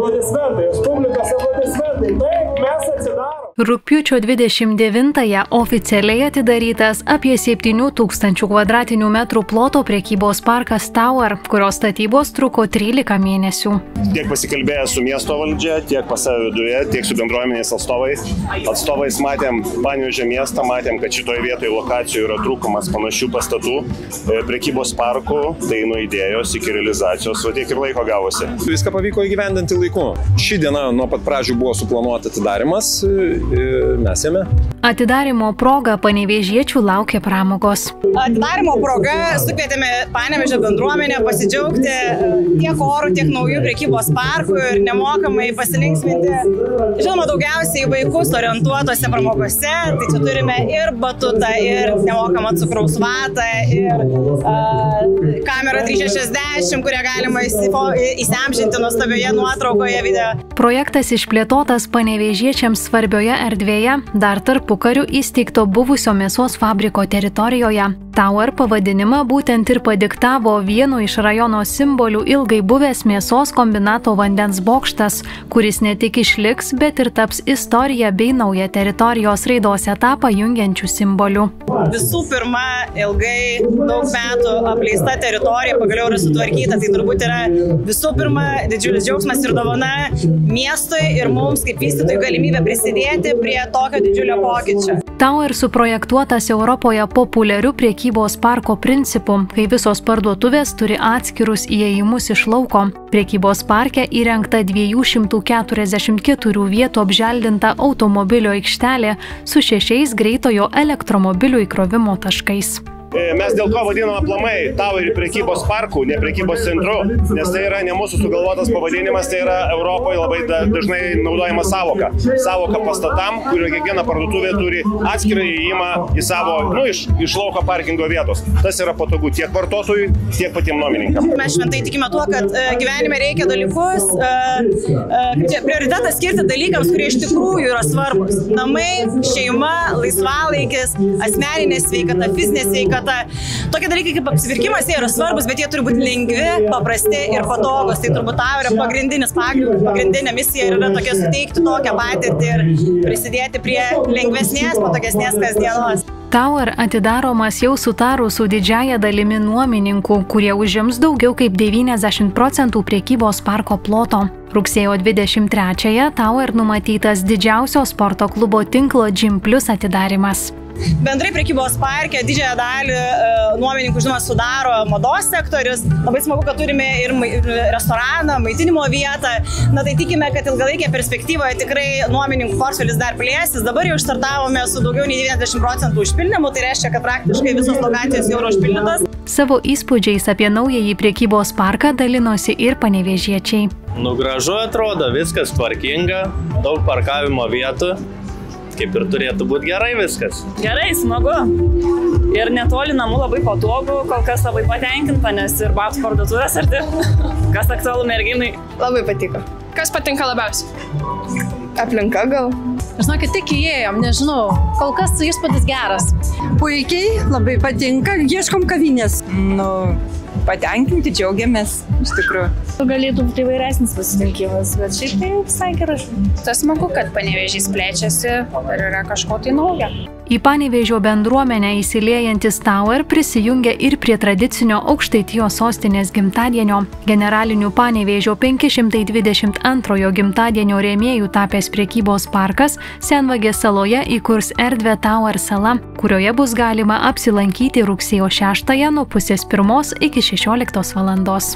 Aplodismentai, Respublikos aplodismentai. Taip, mes atsidarom. Rugpjūčio 29-ąją oficialiai atidarytas apie 7000 kvadratinių metrų ploto prekybos parkas Tower, kurios statybos truko 13 mėnesių. Tiek pasikalbėję su miesto valdžia, tiek pas save viduje, tiek su bendruomenės atstovais matėm Panevėžio miestą, matėm, kad šitoje vietoje lokacijų yra trūkumas panašių pastatų, prekybos parkų, tai nuo idėjos iki realizacijos, o tiek ir laiko gavosi. Viską pavyko įgyvendinti laiku. Ši diena nuo pat pradžių buvo suplanuota atidarimas, mes jame. Atidarimo proga panevėžiečių laukia pramogos. Atidarimo proga sukvietėme Panevėžio bendruomenę pasidžiaugti tiek orų, tiek naujų prekybos parkų ir nemokamai pasilinksminti. Žinoma, daugiausiai vaikus orientuotose pramogose, tai čia turime ir batutą, ir nemokamą cukraus vatą, ir kamerą 360, kurią galima įsiamžinti nuostabioje nuotraukoje video. Projektas išplėtotas panevėžiečiams svarbioje erdvėje, dar tarpukariu įsteigto buvusio mėsos fabriko teritorijoje. Tower pavadinimą būtent ir padiktavo vieno iš rajono simbolių ilgai buvęs mėsos kombinato vandens bokštas, kuris ne tik išliks, bet ir taps istorija bei naują teritorijos raidos etapą jungiančių simbolių. Visų pirma, ilgai daug metų apleista teritorija pagaliau yra sutvarkyta, tai turbūt yra visų pirma didžiulis džiaugsmas ir dovana miestui ir mums kaip vystytojų galimybė prisidėti prie tokio didžiulio pokyčio. Tower suprojektuotas Europoje populiariu prekybos parko principu, kai visos parduotuvės turi atskirus įėjimus iš lauko. Prekybos parke įrengta 244 vietų apželdinta automobilio aikštelė su 6 greitojo elektromobilių įkrovimo taškais. Mes dėl ko vadiname aplamai Towerį prekybos parkų, ne prekybos centru, nes tai yra ne mūsų sugalvotas pavadinimas, tai yra Europoje labai dažnai naudojama savoka. Savoka pastatam, kurio kiekviena parduotuvė turi atskirą įėjimą į savo, iš lauko parkingo vietos. Tas yra patogu tiek vartotojui, tiek patiem nuomininkam. Mes šventai tikime tuo, kad gyvenime reikia dalykus, prioritetą skirti dalykams, kurie iš tikrųjų yra svarbus. Namai, šeima, laisvalaikis, asmeninė sveikata, fizinė sveikata. Tokie dalykai kaip apsipirkimas, jie yra svarbus, bet jie turi būti lengvi, paprasti ir patogus. Tai turbūt Towerio pagrindinė misija yra tokia suteikti tokią patirtį ir prisidėti prie lengvesnės, patogesnės kasdienos. Tower atidaromas jau sutarus su didžiaja dalimi nuomininkų, kurie užims daugiau kaip 90% prekybos parko ploto. Rugsėjo 23-ąją Tower numatytas didžiausio sporto klubo tinklo Gym Plus atidarimas. Bendrai prekybos parke didžiąją dalį nuomininkų, žinoma, sudaro mados sektorius. Labai smagu, kad turime ir restoraną, maitinimo vietą. Na tai tikime, kad ilgalaikėje perspektyvoje tikrai nuomininkų portfelis dar plėsis. Dabar jau startavome su daugiau nei 90% užpildymu, tai reiškia, kad praktiškai visos lokacijos jau yra užpildytos. Savo įspūdžiais apie naująjį prekybos parką dalinosi ir panevėžiečiai. Gražu atrodo, viskas tvarkinga, daug parkavimo vietų. Kaip ir turėtų būti gerai viskas. Gerai, smagu. Ir netoli namų labai patogu, kol kas labai patenkinta, nes ir batų parduotuvės arti. Kas aktualu merginai. Labai patiko. Kas patinka labiausiai? Aplinka gal. Žinokit, tik įėjom, nežinau, kol kas įspūdis geras. Puikiai, labai patinka, ieškom kavinės. Patenkinti, džiaugiamės, iš tikrųjų. Galėtų būti įvairesnis pasirinkimas, bet šiaip tai visai gerai. Tai smagu, kad Panevėžys plečiasi ir yra kažko tai naujo. Į Panevėžio bendruomenę įsiliejantis Tower prisijungia ir prie tradicinio Aukštaitijos sostinės gimtadienio. Generaliniu Panevėžio 522 gimtadienio rėmėjų tapęs prekybos parkas Senvagės saloje įkurs erdvę Tower sala, kurioje bus galima apsilankyti rugsėjo 6-ąją nuo 12:30 iki 16 valandos.